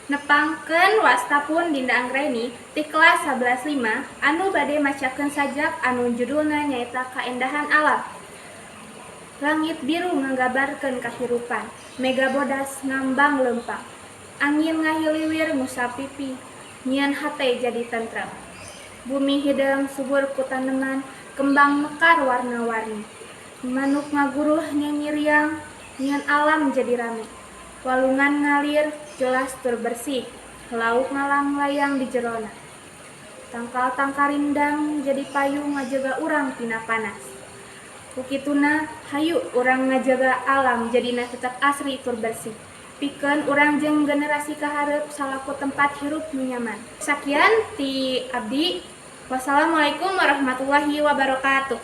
Nepangkeun wastapun Dinda Anggreni ti kelas 11.5 anu bade macakeun sajak anu judulna nyaeta Kaendahan Alam. Langit biru nganggambarkeun kahirupan, mega bodas ngambang leumpang. Angin ngahiliwir ngusapipi, nyieun hate jadi tentrem. Bumi hideung subur ku taneman, kembang mekar warna-warni. Manuk ngaguruh nyanyi riang, nyieun alam jadi rame. Walungan ngalir jelas tur bersih, lauk ngalang layang di jerona. Tangkal-tangkal rindang jadi payung ngajaga urang tina panas. Ukituna hayu urang ngajaga alam jadina tetap asri tur bersih. Pikeun urang jeung generasi kahareup salaku tempat hirup nu nyaman. Sakian ti abdi. Wassalamualaikum warahmatullahi wabarakatuh.